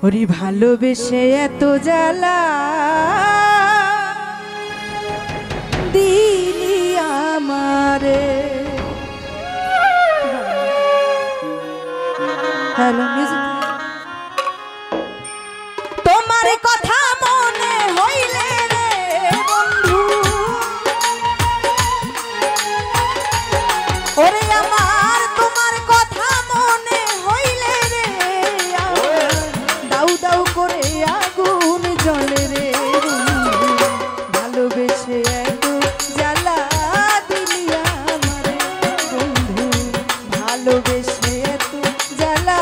ওরে ভালোবেসে এত জ্বালা দিলি আমারে। Hello music. তোমার কথা মনে হইলে রে বন্ধু, ওরে আমার তোমার কথা মনে হইলে রে দাউ দাউ করে আগুন জ্বলে রে। ভালোবেসে এত জ্বালা দিলি আমারে বন্ধু, ভালোবেসে এত জ্বালা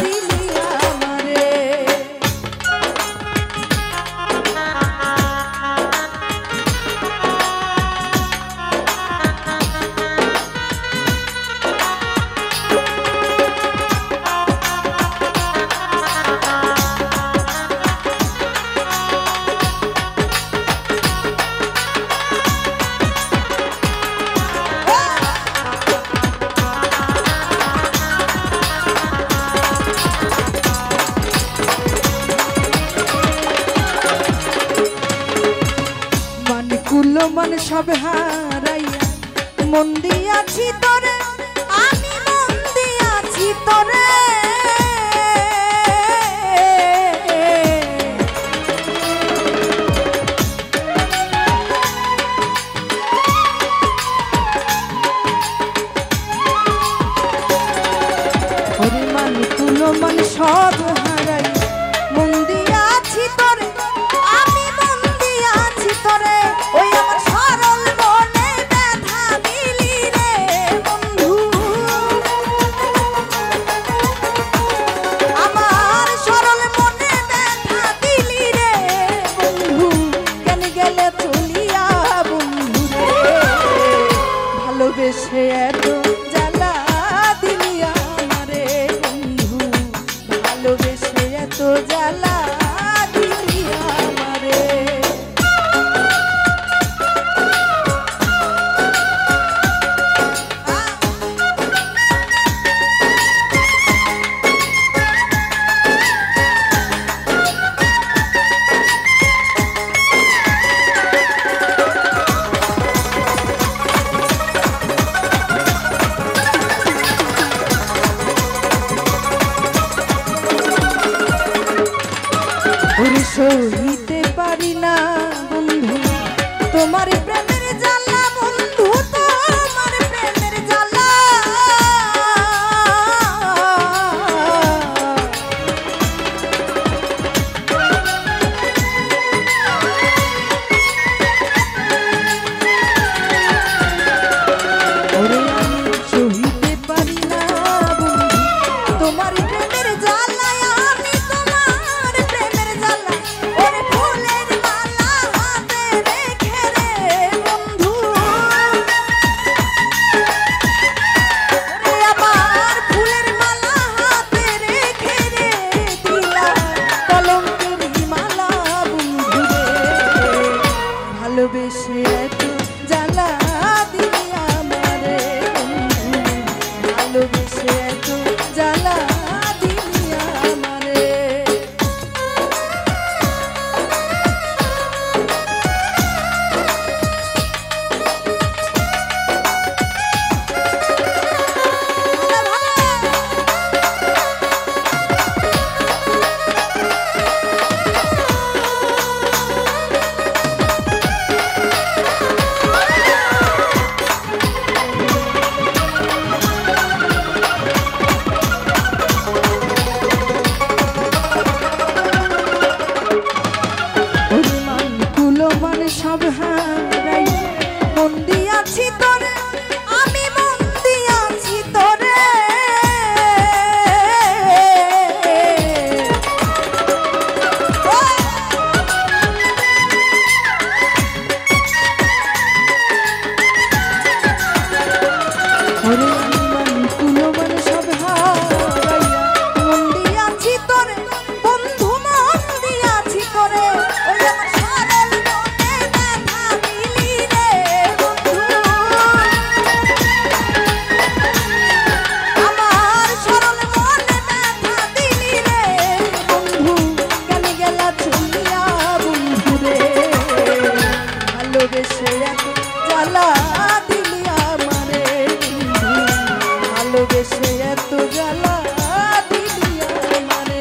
দিলি আমারে। কুলো মন সব হারাইয়া মন দিয়াছি তোরে, আমি মন দিয়াছি তোরে। ওরে মান কুলো মন সব হারাইয়া মন দিয়াছি তোরে, আমি মন দিয়াছি তোরে। ওই আমার সরল মনে ব্যথা দিলি রে বন্ধু, আমার সরল মনে ব্যথা দিলি রে বন্ধু। কেন গেলে চলিয়া বন্ধু রে, ভালোবেসে এত জ্বালা দিলি আমারে বন্ধু, ভালোবেসে এত জ্বালা দিলি আমারে। ওরে সইতে পারি না বন্ধু তোমার প্রেমের জ্বালা, বন্ধু তোমার প্রেমের জ্বালা। ওরে আমি সইতে পারি না বন্ধু তোমার প্রেমের জ্বালা, আমি তোমার প্রেমের জ্বালা। ওরে ফুলের মালা হাতে রেখে রে এত জ্বালা দিলি আমারে।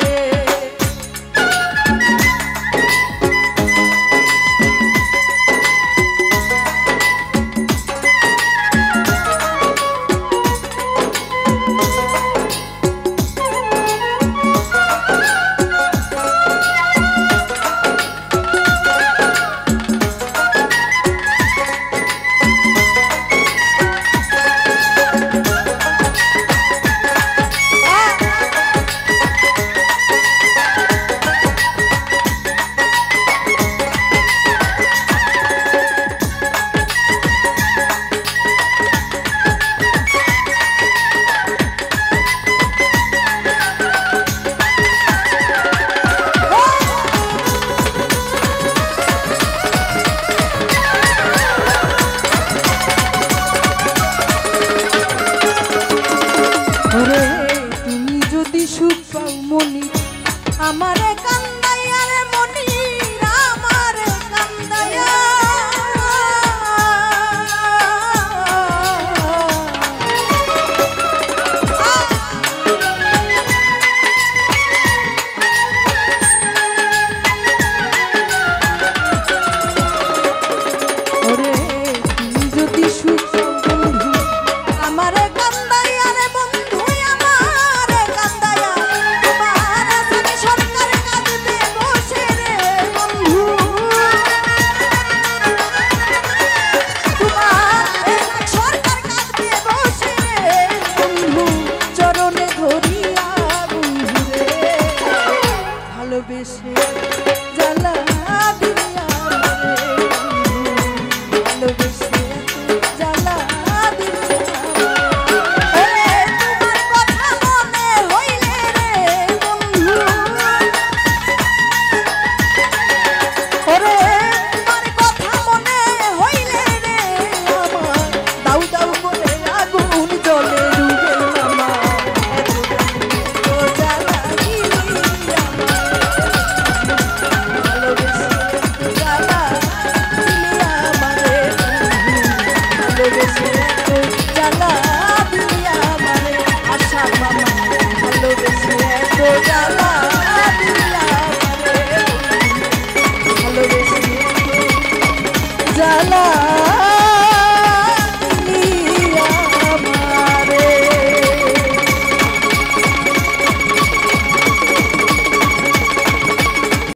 তুমি যদি সুখ পাও মনি আমারে কান্দাইয়া রে মনি আমারে কান্দাইয়া ওরে তুমি যদি সুখ পাও বন্ধু আমারে কান্দাইয়া রে বন্ধু আমারে কান্দাইয়া তোমার সাথে সরকার কাঁদবে বসে রে বন্ধু তোমার সরকার কাঁদবে বসে রে বন্ধু চরণে ধরিয়া বন্ধু রে ভালোবেসে জ্বালা দিলিয়া রে ভালোবেসে জ্বালা জ্বালা